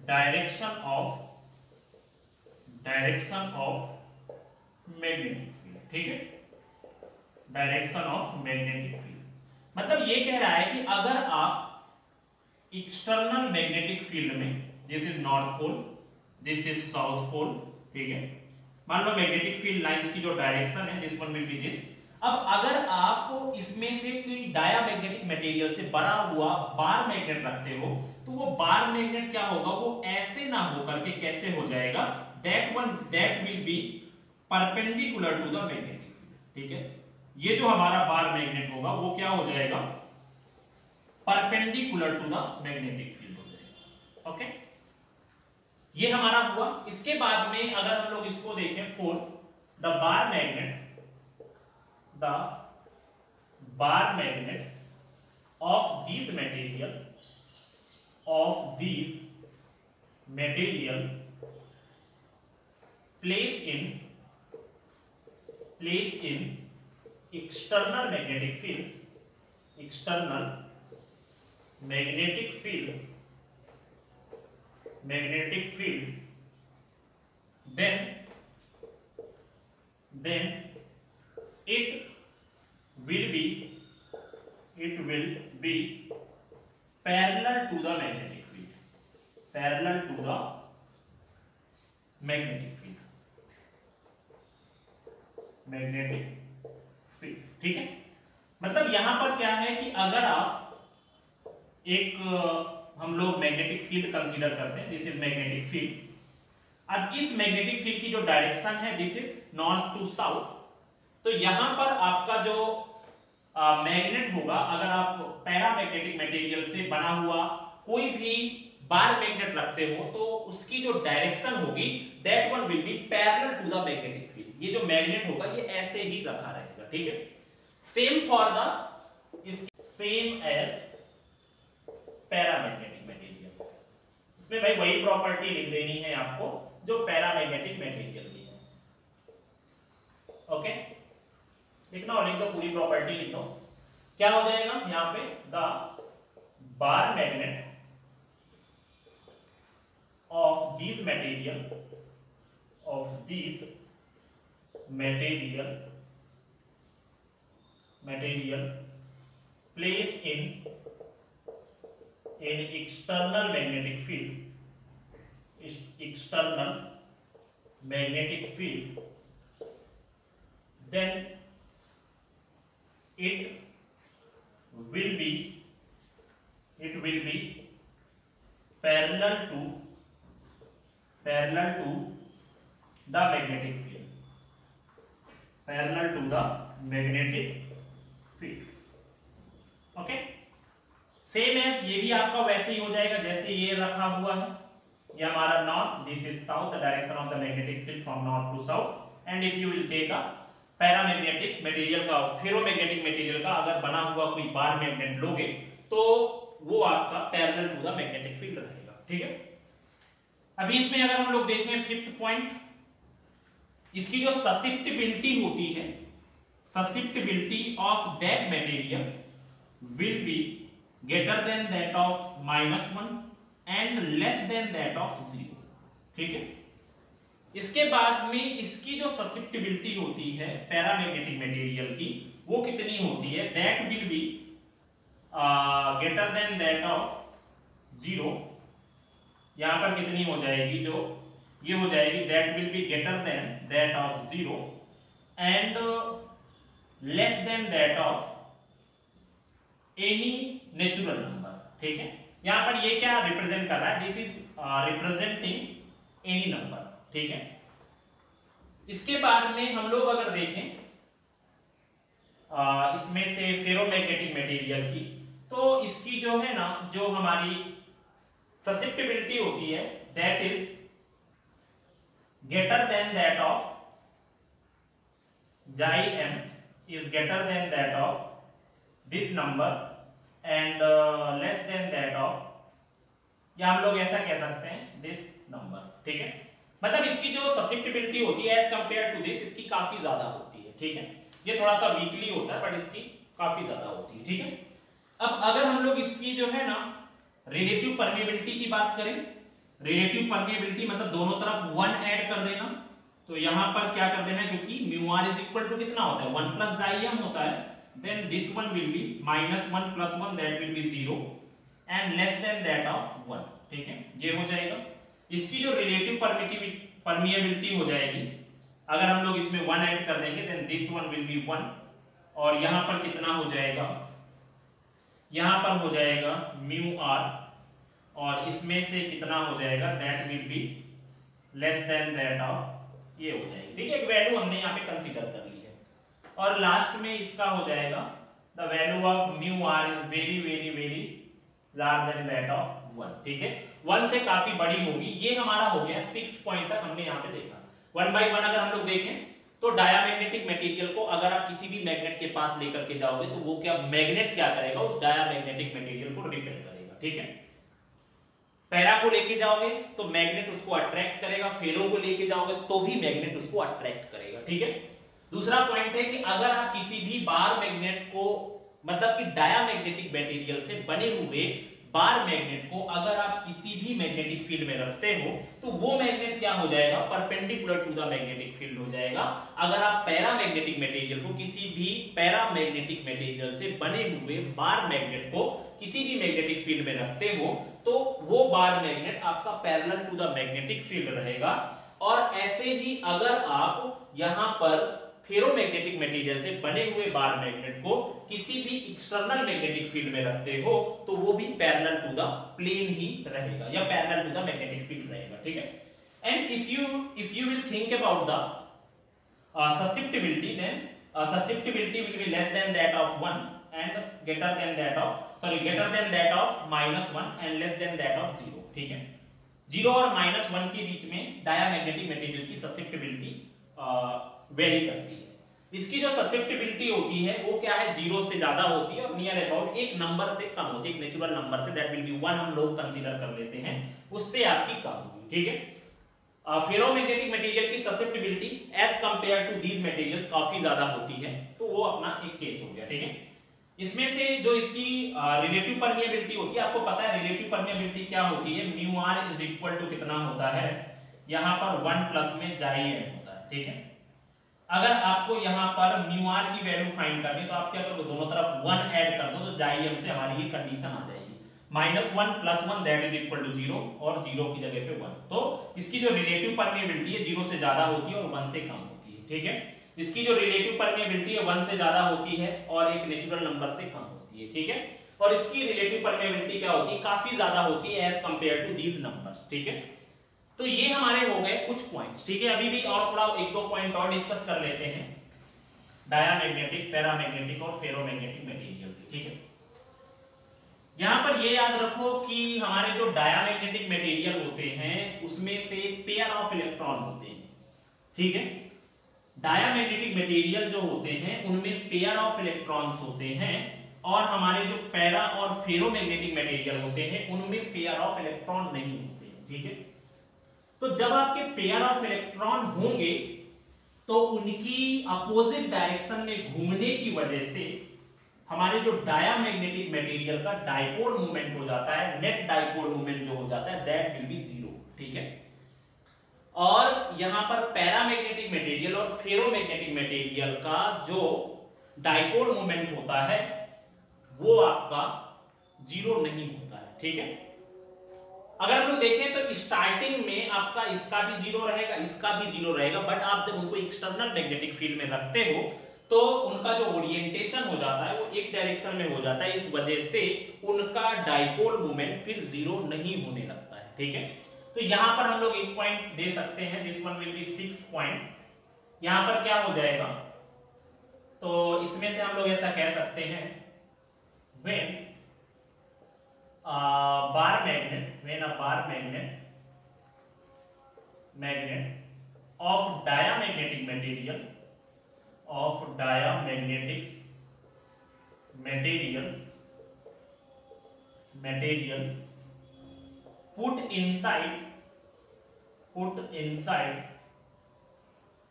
direction of magnetic field, ठीक है, डायरेक्शन ऑफ मैग्नेटिक फील्ड। मतलब ये कह रहा है कि अगर आप एक्सटर्नल मैग्नेटिक फील्ड में, this is north pole, this is south pole, ठीक है, मान लो मैग्नेटिक फील्ड लाइंस की जो डायरेक्शन है, this one will be this. अब अगर आप इसमें से कोई डायामैग्नेटिक मटेरियल से बना हुआ बार मैग्नेट रखते हो, तो वो बार मैग्नेट क्या होगा, वो ऐसे ना होकर के कैसे हो जाएगा, that will be perpendicular to the magnetic field, ठीक है। ये जो हमारा बार मैग्नेट होगा वो क्या हो जाएगा, perpendicular to the magnetic field हो जाएगा, ओके। ये हमारा हुआ। इसके बाद में अगर हम लोग इसको देखें, fourth, the bar magnet of these material placed in external magnetic field, then it will be parallel to the magnetic field, parallel to the magnetic field, ठीक है। मतलब यहां पर क्या है कि अगर आप एक हम लोग मैग्नेटिक फील्ड कंसीडर करते हैं, दिस इज मैग्नेटिक फील्ड। अब इस मैग्नेटिक फील्ड की जो डायरेक्शन है this is north to south, तो यहां पर आपका जो मैग्नेट होगा, अगर आप पैरामैग्नेटिक मटेरियल से बना हुआ कोई भी बार मैग्नेट रखते हो तो उसकी जो डायरेक्शन होगी that one will be parallel to the magnetic field. ये जो मैग्नेट होगा ये ऐसे ही रखा रहेगा, ठीक है। Same for the same as paramagnetic material, इसमें भाई वही प्रॉपर्टी लिख देनी है आपको जो पैरामैग्नेटिक मटेरियल की है, ओके। लिखना हो, लिख दो, पूरी प्रॉपर्टी लिख दो। क्या हो जाएगा यहां पे, the bar magnet of these material placed in external magnetic field, then it will be parallel to the magnetic field, okay. Same as ये भी आपका वैसे ही हो जाएगा जैसे ये रखा हुआ है, ये हमारा north, this is south, the direction of the magnetic field from north to south. And if you will take a paramagnetic material का, फेरोमैग्नेटिक मटेरियल का अगर बना हुआ कोई बार मैग्नेट लोगे तो वो आपका parallel to the magnetic field रहेगा, ठीक है। अभी इसमें अगर हम लोग देखें फिफ्थ पॉइंट, इसकी जो ससेप्टिबिलिटी होती है, susceptibility of that material will be greater than that of -1 and less than that of 0, ठीक है। इसके बाद में इसकी जो ससेप्टिबिलिटी होती है पैरामैग्नेटिक मटेरियल की वो कितनी होती है, that will be greater than that of 0। यहां पर कितनी हो जाएगी, जो ये हो जाएगी that will be greater than that of 0 and less than that of any natural number, ठीक है। यहां पर ये क्या रिप्रेजेंट कर रहा है, this is representing any number, ठीक है। इसके बाद में हम लोग अगर देखें इसमें से फेरोमैग्नेटिक मटेरियल की, तो इसकी जो है ना, जो हमारी ससेप्टिबिलिटी होती है that is greater than that of xi m is greater than that of this number and less than that of, या हम लोग ऐसा कह सकते हैं this number, ठीक है। मतलब इसकी जो ससेप्टिबिलिटी होती है एज कंपेयर टू दिस, इसकी काफी ज्यादा होती है, ठीक है। ये थोड़ा सा वीकली होता है बट इसकी काफी ज्यादा होती है, ठीक है। अब अगर हम लोग इसकी जो है ना रिलेटिव परमेबिलिटी की बात करें, रिलेटिव परमेबिलिटी मतलब दोनों तरफ 1 ऐड कर देना, तो यहां पर क्या कर देना है, क्योंकि mu r is equal to कितना होता है 1 प्लस xi m होता है, then this one will be -1 + 1 that will be 0 and less than that of 1, ठीक है। ये हो जाएगा इसकी जो रिलेटिव परमिएबिलिटी हो जाएगी, अगर हम लोग इसमें 1 ऐड कर देंगे then this one will be 1 और यहां पर कितना हो जाएगा, यहां पर हो जाएगा म्यू आर और इसमें से कितना हो जाएगा that will be less than that of, ये हो जाएगी, ठीक है। एक वैल्यू हमने यहाँ पे कंसीडर कर ली है और लास्ट में इसका हो जाएगा the value of mu r is very very very large than that of 1, ठीक है। 1 से काफी बड़ी होगी। ये हमारा हो गया 6 पॉइंट तक हमने यहाँ पे देखा। 1 बाय 1 अगर हम लोग देखें तो डायामैग्नेटिक मटेरियल को अगर आप किसी भी मैग्नेट के पास लेकर के जाओगे तो वो क्या मैग्नेट क्या करेगा, उस डायामैग्नेटिक मटेरियल को रिपेल करेगा, ठीक है। पैरा को लेके जाओगे तो मैग्नेट उसको अट्रैक्ट करेगा, फेरो को लेके जाओगे तो भी मैग्नेट उसको अट्रैक्ट करेगा, ठीक है। दूसरा पॉइंट है कि अगर आप किसी भी बार मैग्नेट को मतलब कि डायामैग्नेटिक मटेरियल से बने हुए बार मैग्नेट को अगर आप किसी भी मैग्नेटिक फील्ड में रखते हो तो वो मैग्नेट क्या हो जाएगा, perpendicular to the magnetic field हो जाएगा। अगर आप पैरामैग्नेटिक मटेरियल को किसी भी पैरामैग्नेटिक मटेरियल से बने हुए बार मैग्नेट को किसी भी मैग्नेटिक फील्ड में रखते हो तो वो बार मैग्नेट आपका parallel to the magnetic field रहेगा। और ऐसे ही अगर आप यहां पर फेरोमैग्नेटिक मटेरियल से बने हुए बार मैग्नेट को किसी भी एक्सटर्नल मैग्नेटिक फील्ड में रखते हो तो वो भी पैरेलल टू द प्लेन ही रहेगा या parallel to the magnetic field रहेगा, ठीक है। And if you will think about the susceptibility, then susceptibility will be less than that of 1 and greater than that of -1 and less than that of 0, ठीक है। 0 और -1 के बीच में diamagnetic material की susceptibility very करती है। इसकी जो ससेप्टिबिलिटी होती है वो क्या है, 0 से ज्यादा होती है और नियर अबाउट एक नंबर से कम होती है, एक नेचुरल नंबर से, दैट विल बी 1 हम लोग कंसीडर कर लेते हैं, उससे आपकी कम होगी, ठीक है। फेरोमैग्नेटिक मटेरियल की susceptibility as compare to these materials काफी ज्यादा होती है, तो वो अपना एक केस हो गया, ठीक है। इसमें से जो इसकी रिलेटिव परमिएबिलिटी होती है, आपको पता है रिलेटिव परमिएबिलिटी क्या होती है, mu r is equal to कितना होता है, यहां पर 1 प्लस में जाइएम होता है, ठीक है। अगर आपको यहां पर म्यू आर की वैल्यू फाइंड करनी है तो आप क्या करोगे, दोनों तरफ 1 ऐड कर दो तो जाइएम से हमारी ये कंडीशन आ जाएगी, -1 + 1 दैट इज इक्वल टू 0 और 0 की जगह पे 1। तो इसकी जो रिलेटिव परमिएबिलिटी है 0 से ज्यादा होती है और 1 से कम होती है, ठीक है। इसकी जो रिलेटिव परमिएबिलिटी है 1 से ज्यादा होती है और एक नेचुरल नंबर से कम होती है, ठीक है। और इसकी रिलेटिव परमिएबिलिटी क्या होती है, काफी ज्यादा होती है as compare to these numbers, ठीक है। तो ये हमारे हो गए कुछ पॉइंट्स, ठीक है। अभी भी और थोड़ा 1-2 पॉइंट और डिस्कस कर लेते हैं डायामैग्नेटिक, पैरामैग्नेटिक और फेरोमैग्नेटिक मटेरियल, ठीक है। यहां पर ये याद रखो कि हमारे जो डायामैग्नेटिक मटेरियल होते हैं उसमें से पेयर ऑफ इलेक्ट्रॉन होते हैं, ठीक है। डायामैग्नेटिक मटेरियल जो होते हैं उनमें पेयर ऑफ इलेक्ट्रॉन्स होते हैं और हमारे जो पैरा और फेरोमैग्नेटिक मटेरियल होते हैं उनमें पेयर ऑफ इलेक्ट्रॉन नहीं होते, ठीक है। तो जब आपके पेयर ऑफ इलेक्ट्रॉन होंगे तो उनकी अपोजिट डायरेक्शन में घूमने की वजह से हमारे जो डायामैग्नेटिक मटेरियल का डाइपोल मूवमेंट हो जाता है, नेट डाइपोल मूवमेंट जो हो जाता है दैट विल बी 0, ठीक है। और यहां पर पैरामैग्नेटिक मटेरियल और फेरोमैग्नेटिक मटेरियल का जो डाइपोल मूवमेंट होता है वो आपका 0 नहीं होता है, ठीक है। अगर हम लोग देखें तो स्टार्टिंग में आपका इसका भी 0 रहेगा, इसका भी 0 रहेगा, बट आप जब उनको एक्सटर्नल मैग्नेटिक फील्ड में रखते हो तो उनका जो ओरिएंटेशन हो जाता है वो एक डायरेक्शन में हो जाता है, इस वजह से उनका डाइपोल मूवमेंट फिर 0 नहीं होने लगता है, ठीक है। तो यहां पर हम लोग एक पॉइंट दे सकते हैं, this one will B 6th point. यहां पर क्या हो जाएगा, तो इसमें से हम लोग ऐसा कह सकते हैं when bar magnet, when a bar magnet of diamagnetic material put inside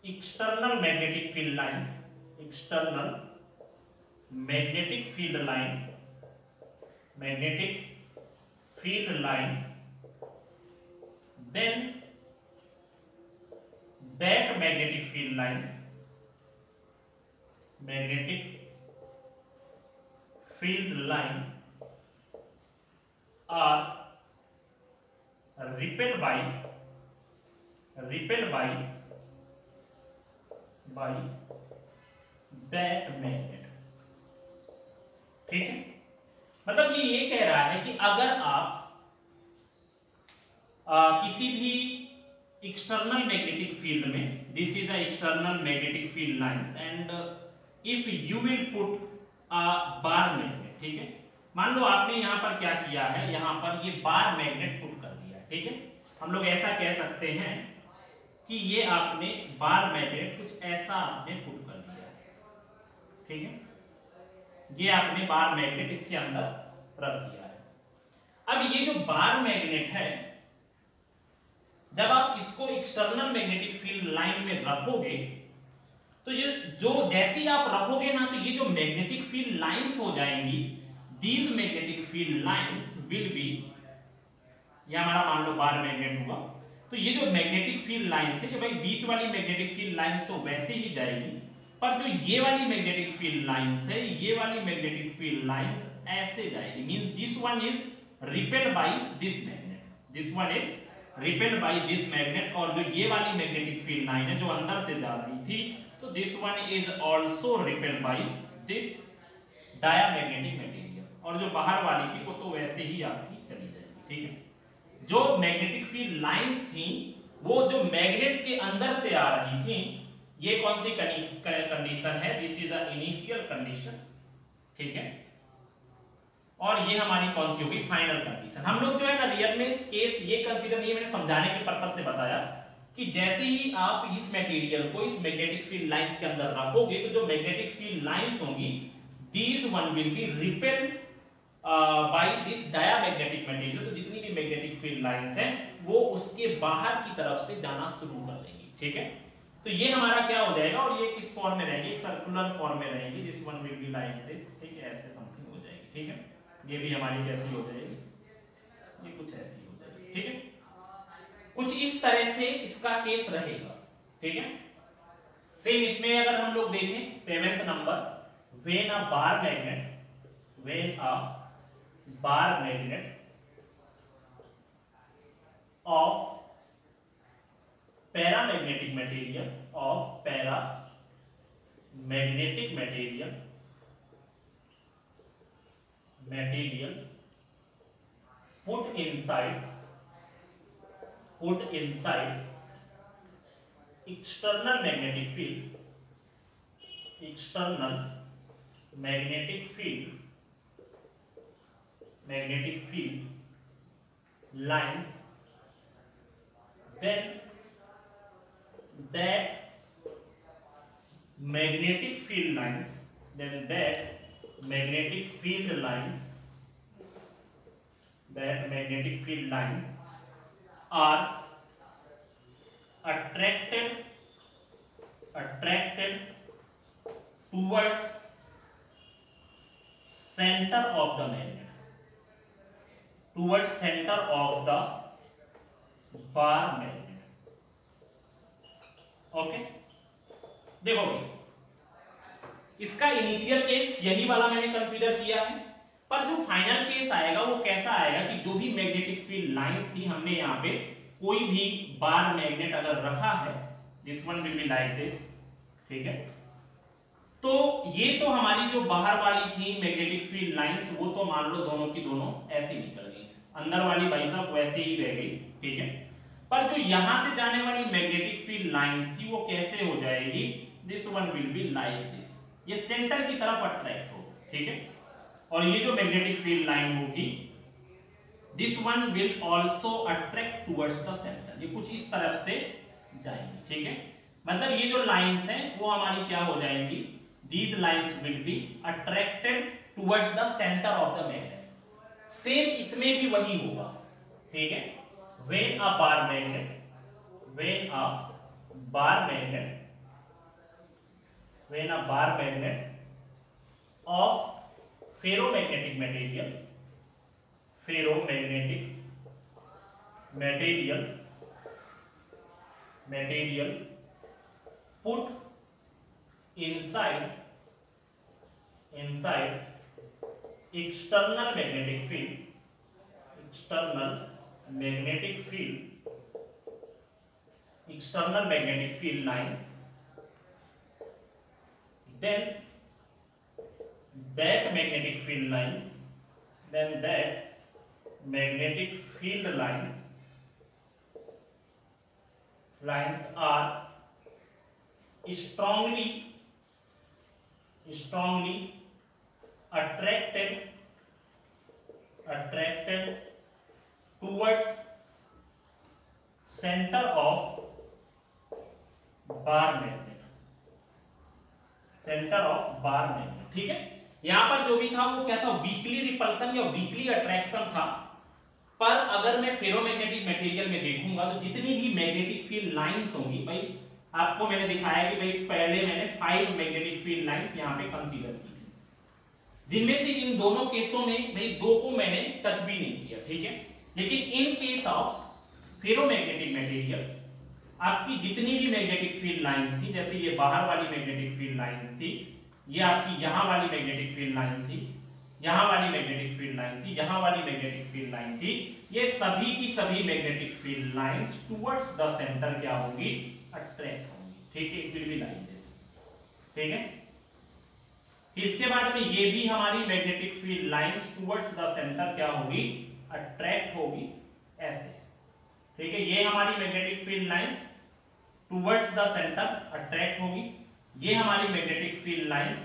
external magnetic field lines, then that magnetic field lines are repelled by that magnet, ठीक है। मतलब ये कह रहा है कि अगर आप किसी भी एक्सटर्नल मैग्नेटिक फील्ड में, this is a external magnetic field lines and if you will put a bar magnet, ठीक है। मान लो आपने यहां पर क्या किया है, यहां पर ये बार मैग्नेट पुट कर दिया है, ठीक है। हम लोग ऐसा कह सकते हैं कि ये आपने बार मैग्नेट कुछ ऐसा आपने पुट कर दिया है, ठीक है। ये आपने बार मैग्नेट इसके अंदर रख दिया है। अब ये जो बार मैग्नेट है, जब आप इसको एक्सटर्नल मैग्नेटिक फील्ड लाइन में रखोगे तो ये जो जैसे ही आप रखोगे ना, तो ये जो मैग्नेटिक फील्ड लाइंस हो जाएंगी these magnetic field lines will be, ये हमारा मान लो बार मैग्नेट हुआ, तो ये जो मैग्नेटिक फील्ड लाइंस है, कि भाई बीच वाली मैग्नेटिक फील्ड लाइंस तो वैसे ही जाएगी, पर जो ये वाली मैग्नेटिक फील्ड लाइंस है, ये वाली मैग्नेटिक फील्ड लाइंस ऐसे जाएगी, means this one is repelled by this magnet, this one is repelled by this magnet, और जो ये वाली मैग्नेटिक फील्ड लाइन है जो अंदर से जा रही थी, तो this one is also repelled by this diamagnetic material, और जो बाहर वाली थी वो तो वैसे ही आपकी चली जाएगी, ठीक है। जो मैग्नेटिक फील्ड लाइंस थी वो जो मैग्नेट के अंदर से आ रही थी, ये कौन सी कंडीशन है, this is a initial condition, ठीक है, और ये हमारी कौन सी होगी, फाइनल कंडीशन। हम लोग जो है ना रियल में केस ये कंसीडर, ये मैंने समझाने के पर्पस से बताया कि जैसे ही आप इस मटेरियल को इस मैग्नेटिक फील्ड लाइंस के अंदर रखोगे, तो जो मैग्नेटिक फील्ड लाइंस होंगी, these one will B repelled by this diamagnetic material, तो जितनी भी मैग्नेटिक फील्ड लाइंस हैं वो उसके बाहर की तरफ से जाना शुरू कर देंगी, ठीक है। तो ये हमारा क्या हो जाएगा, और ये किस फॉर्म में रहेगी, एक सर्कुलर फॉर्म में रहेगी, this one will be like this, ठीक है, ऐसे समथिंग हो जाएगी, ठीक है। ये भी हमारी कैसी हो जाएगी, ये कुछ ऐसी हो जाएगी, ठीक है, कुछ इस तरह से इसका केस रहेगा, ठीक है। सेम इसमें अगर हम लोग देखें 7th number, when a bar magnet, when a bar magnet of paramagnetic material, of paramagnetic material put inside external magnetic field, external magnetic field lines, then that magnetic field lines are attracted towards center of the magnet, towards center of the bar magnet, okay. देखो भाई, इसका initial case यही वाला मैंने consider किया है, पर जो फाइनल केस आएगा वो कैसा आएगा कि जो भी मैग्नेटिक फील्ड लाइंस थी, हमने यहाँ पे कोई भी बार मैग्नेट अगर रखा है, this one will be like this, ठीक है, तो ये तो हमारी जो बाहर वाली थी मैग्नेटिक फील्ड लाइंस, वो तो मान लो दोनों की दोनों ऐसे निकल गई, अंदर वाली भाई साहब वैसे ही रह गई, ठीक है, पर जो यहां से जाने वाली मैग्नेटिक फील्ड लाइंस थी वो कैसे हो जाएगी, this one will be like this, ये सेंटर की तरफ अट्रैक्ट हो, ठीक है, और ये जो मैग्नेटिक फील्ड लाइन होगी, this one will also attract towards the centre, ये कुछ इस तरफ से जाएंगी, ठीक है, मतलब ये जो लाइंस हैं वो हमारी क्या हो जाएंगी, these lines will be attracted towards the center of the magnet, same इसमें भी वही होगा, ठीक है, when a bar magnet of ferromagnetic material put inside external magnetic field lines, then that magnetic field lines are strongly attracted towards center of bar magnet, ठीक है। यहां पर जो भी था वो क्या था, वीकली रिपल्सन या वीकली अट्रैक्शन था, पर अगर मैं फेरोमैग्नेटिक मटेरियल में देखूंगा तो जितनी भी मैग्नेटिक फील्ड लाइंस होंगी, भाई आपको मैंने दिखाया कि भाई पहले मैंने 5 मैग्नेटिक फील्ड लाइंस यहां पे कंसीडर की थी, जिनमें से इन दोनों केसों में भाई दो को मैंने टच भी नहीं किया, ठीक है। लेकिन in case of ferromagnetic material आपकी जितनी भी मैग्नेटिक फील्ड लाइंस थी, जैसे ये बाहर वाली मैग्नेटिक फील्ड लाइन थी, ये आपकी यहां वाली मैग्नेटिक फील्ड लाइन थी, यहां वाली मैग्नेटिक फील्ड लाइन थी, यहां वाली मैग्नेटिक फील्ड लाइन थी, ये सभी की सभी magnetic field lines towards the centre क्या होंगी, अट्रैक्ट होंगी, ठीक है। It will be like this, ठीक है। इसके बाद में ये भी हमारी magnetic field lines towards the centre क्या होगी, अट्रैक्ट होगी, ऐसे, ठीक है। ये हमारी magnetic field lines towards the centre attract होगी, ये हमारी मैग्नेटिक फील्ड लाइंस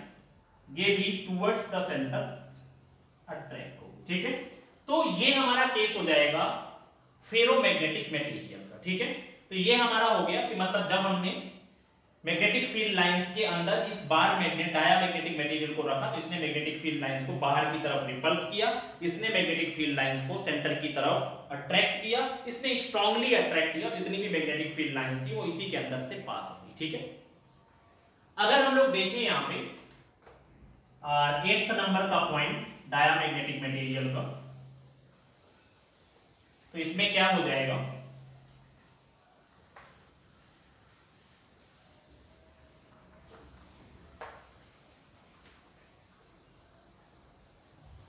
ये भी टुवर्ड्स द सेंटर अट्रैक्ट होगी, ठीक है। तो ये हमारा केस हो जाएगा फेरोमैग्नेटिक मटेरियल का, ठीक है। तो ये हमारा हो गया कि मतलब जब हमने मैग्नेटिक फील्ड लाइंस के अंदर इस बार मैग्नेट डायामैग्नेटिक मटेरियल को रखा, तो इसने मैग्नेटिक फील्ड लाइंस को बाहर की तरफ रिपल्स किया, इसने मैग्नेटिक फील्ड लाइंस को सेंटर की तरफ अट्रैक्ट किया, इसने स्ट्रांगली अट्रैक्ट किया, जितनी भी मैग्नेटिक फील्ड लाइंस थी वो इसी के अंदर से पास होगी, ठीक है। अगर हम लोग देखें यहां पे 8th नंबर का पॉइंट डायामैग्नेटिक मटेरियल का, तो इसमें क्या हो जाएगा,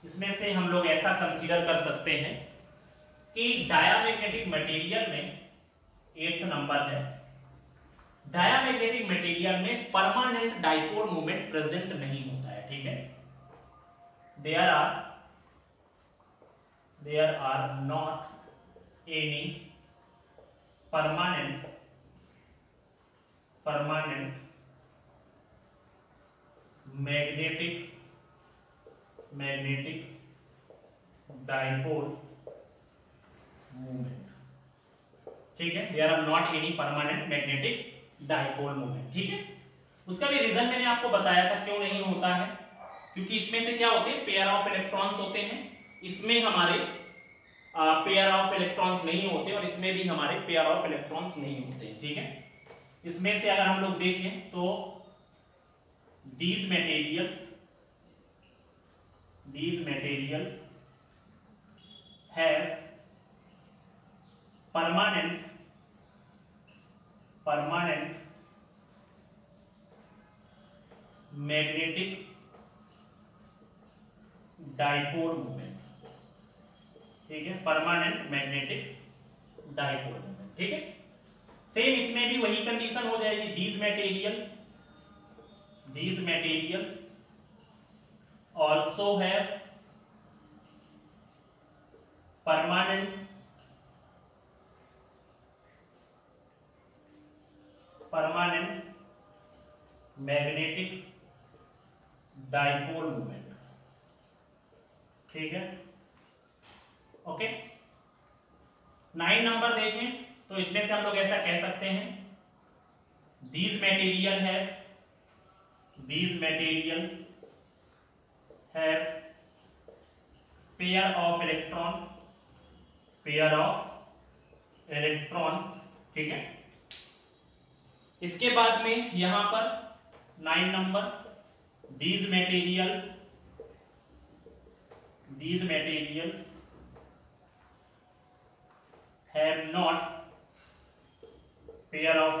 इसमें से हम लोग ऐसा कंसीडर कर सकते हैं कि डायामैग्नेटिक मटेरियल में 8th नंबर है, डायामैग्नेटिक मटेरियल में परमानेंट डाइपोल मोमेंट प्रेजेंट नहीं होता है, ठीक है। There are not any permanent magnetic dipole movement, ठीक है। There are not any permanent magnetic dipole movement, ठीक है। उसका भी रीजन मैंने आपको बताया था क्यों नहीं होता है, क्योंकि इसमें से क्या होते हैं, पेयर ऑफ इलेक्ट्रॉन्स होते हैं, इसमें हमारे पेयर ऑफ इलेक्ट्रॉन्स नहीं होते और इसमें भी हमारे पेयर ऑफ इलेक्ट्रॉन्स नहीं होते हैं, ठीक है। इसमें से अगर हम लोग देखें तो these materials have permanent magnetic dipole moment, ठीक है, परमानेंट मैग्नेटिक डाइपोल मोमेंट, ठीक है। सेम इसमें भी वही कंडीशन हो जाएगी, these material also have permanent magnetic dipole moment, ठीक है, ओके। 9 नंबर देखें तो इसमें से हम लोग ऐसा कह सकते हैं, these material have pair of electron, ठीक है। इसके बाद में यहां पर 9 number, these material have not pair of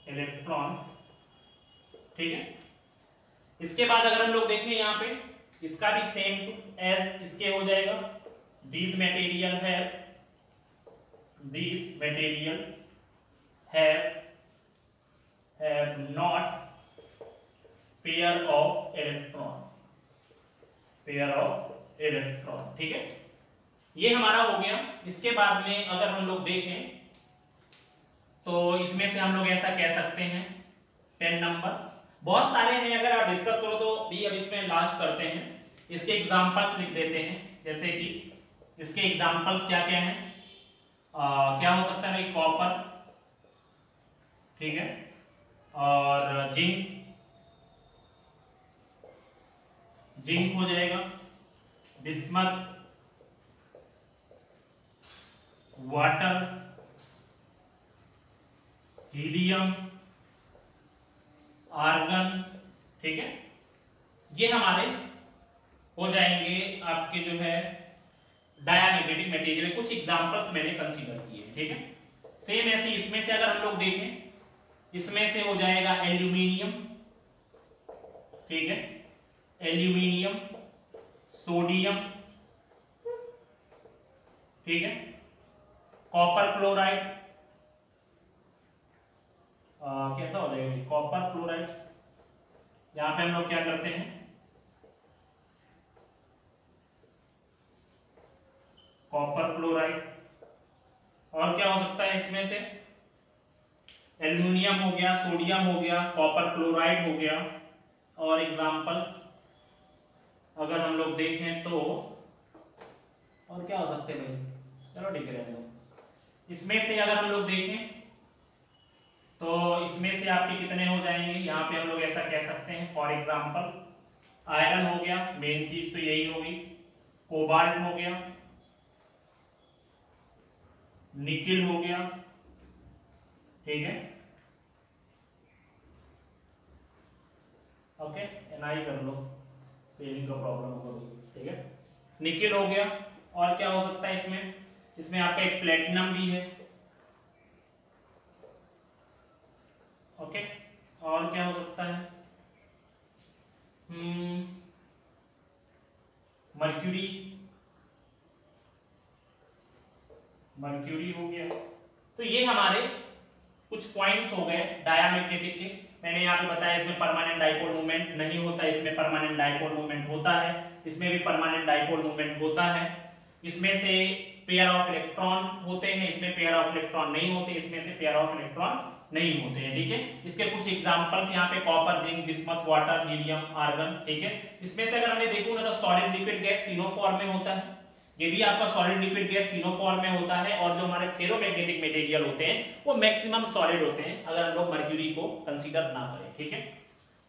electron, ठीक है। इसके बाद अगर हम लोग देखें यहां पे, इसका भी सेम एज इसके हो जाएगा, these material have not pair of electron, ठीक है। ये हमारा हो गया। इसके बाद में अगर हम लोग देखें तो इसमें से हम लोग ऐसा कह सकते हैं 10 नंबर, बहुत सारे हैं, अगर आप डिस्कस करो तो भी अब इसमें लास्ट करते हैं, इसके एग्जांपल्स लिख देते हैं, जैसे कि इसके एग्जांपल्स क्या क्या हैं, क्या हो सकता है भाई, कॉपर, ठीक है, और जिंक हो जाएगा, बिस्मथ, वाटर, हीलियम, आर्गन, ठीक है, ये हमारे हो जाएंगे आपके जो है डायामैग्नेटिक मटेरियल। कुछ एग्जांपल्स मैंने कंसीडर किए, ठीक है। सेम ऐसे इसमें से अगर हम लोग देखें, इसमें से हो जाएगा एल्यूमिनियम, ठीक है, एल्यूमिनियम, सोडियम, ठीक है, कॉपर क्लोराइड, कैसा हो जाएगा कॉपर क्लोराइड। यहां पे हम लोग क्या करते हैं, कॉपर क्लोराइड। और क्या हो सकता है इसमें से, एल्युमिनियम हो गया, सोडियम हो गया, कॉपर क्लोराइड हो गया। और एग्जांपल्स अगर हम लोग देखें तो और क्या हो सकते हैं भाई, चलो ठीक है रहने दो। इसमें से अगर हम लोग देखें तो इसमें से आपके कितने हो जाएंगे, यहाँ पे हम लोग ऐसा कह सकते हैं फॉर एग्जांपल आयरन हो गया, मेन चीज तो यही होगी, कोबाल्ट हो गया, निकिल हो गया, ठीक है, ओके, एनआई कर लो, स्पेलिंग का प्रॉब्लम होगा, ठीक है, निकिल हो गया। और क्या हो सकता है इसमें, इसमें आपका एक प्लेटिनम भी है, ओके। और क्या हो सकता है, मर्क्यूरी, मर्क्यूरी हो गया। तो ये हमारे कुछ पॉइंट्स हो गए डायामैग्नेटिक के। मैंने यहाँ पे बताया इसमें परमानेंट डाइपोल मूवमेंट नहीं होता, इसमें परमानेंट डाइपोल मूवमेंट होता है, इसमें भी परमानेंट डाइपोल मूवमेंट होता है। इसमें से पेयर ऑफ इलेक्ट्रॉन होते हैं, इसमें पेयर ऑफ इलेक्ट्रॉन नहीं होते, इसमें से पेयर ऑफ इलेक्ट्रॉन नहीं होते हैं, ठीक है। इसके कुछ एग्जांपल्स यहाँ पे copper, zinc, bismuth, water, helium, argon, ठीक है। इसमें से अगर हमने देखो ना तो सॉलिड, लिक्विड, गैस तीनों फॉर्म में होता है। ये भी आपका सॉलिड, लिक्विड, गैस तीनों फॉर्म में होता है। और जो हमारे फेरोमैग्नेटिक मटेरियल होते हैं वो मैक्सिमम सॉलिड होते हैं, अगर हम लोग मर्क्यूरी को कंसीडर ना करें, ठीक है।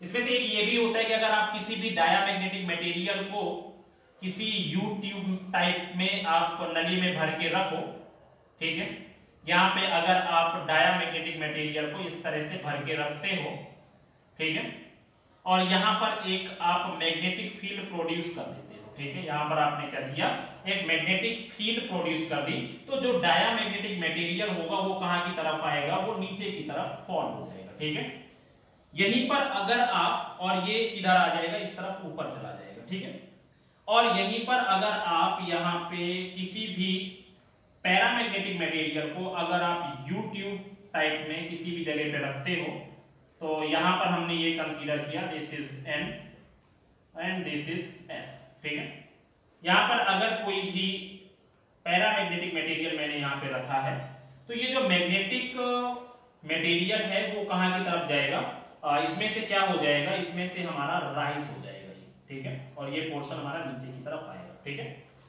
इसमें से एक ये भी होता है कि अगर आप किसी भी डायामैग्नेटिक मटेरियल को किसी यू ट्यूब टाइप में आप नली में भर के रखो, ठीक है, यहाँ पे अगर आप डायामैग्नेटिक मटेरियल को इस तरह से भर के रखते हो, ठीक है, और यहाँ पर एक आप मैग्नेटिक फील्ड प्रोड्यूस कर देते हो, ठीक है, यहाँ पर आपने क्या किया, एक मैग्नेटिक फील्ड प्रोड्यूस कर दी, तो जो डायामैग्नेटिक मटेरियल होगा वो कहाँ की तरफ आएगा, वो नीचे की तरफ फॉल हो जाएगा, ठीक है। यहीं पर अगर आप, और ये किधर आ जाएगा, इस तरफ ऊपर चला जाएगा, ठीक है। और यहीं पर अगर आप यहाँ पे किसी भी पैरामैग्नेटिक मटेरियल को अगर आप यू ट्यूब टाइप में किसी भी जगह पे रखते हो, तो यहां पर हमने ये कंसीडर किया, this is an and this is S, ठीक है। यहां पर अगर कोई भी पैरामैग्नेटिक मटेरियल मैंने यहां पे रखा है, तो ये जो मैग्नेटिक मटेरियल है वो कहां की तरफ जाएगा, इसमें से क्या हो जाएगा, इसमें से हमारा राइज हो जाएगा, ठीक है, और ये पोर्शन हमारा नीचे की तरफ आएगा, ठीक है,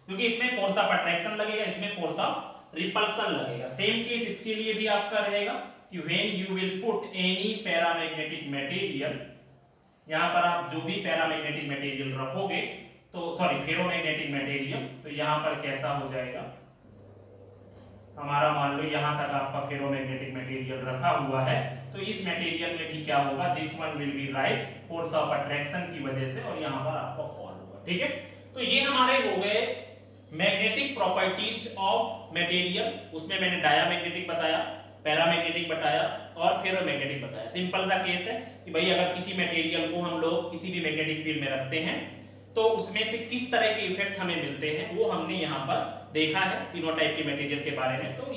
क्योंकि इसमें फोर्स ऑफ अट्रैक्शन लगेगा, इसमें फोर्स ऑफ रिपल्सन लगेगा। सेम केस इसके लिए भी आपका रहेगा कि when you will put any paramagnetic material, यहां पर आप जो भी पैरामैग्नेटिक मटेरियल रखोगे, तो सॉरी फेरोमैग्नेटिक मटेरियल, तो यहां पर कैसा हो जाएगा हमारा, मान लो यहां तक आपका फेरोमैग्नेटिक मटेरियल रखा हुआ है, तो इस मटेरियल में भी क्या होगा, this one will B rise force of attraction की वजह से, और यहां पर आपका फॉल होगा, ठीक है। तो ये हमारे हो गए मैग्नेटिक प्रॉपर्टीज ऑफ मटेरियल। उसमें मैंने डायामैग्नेटिक बताया, पैरामैग्नेटिक बताया और फेरोमैग्नेटिक बताया। सिंपल सा केस है कि भाई अगर किसी मटेरियल को हम लोग किसी भी मैग्नेटिक फील्ड में रखते हैं तो उसमें से किस तरह के इफेक्ट हमें मिलते हैं वो हमने यहाँ पर देखा है तीनों टाइप के मटेरियल के बारे में। तो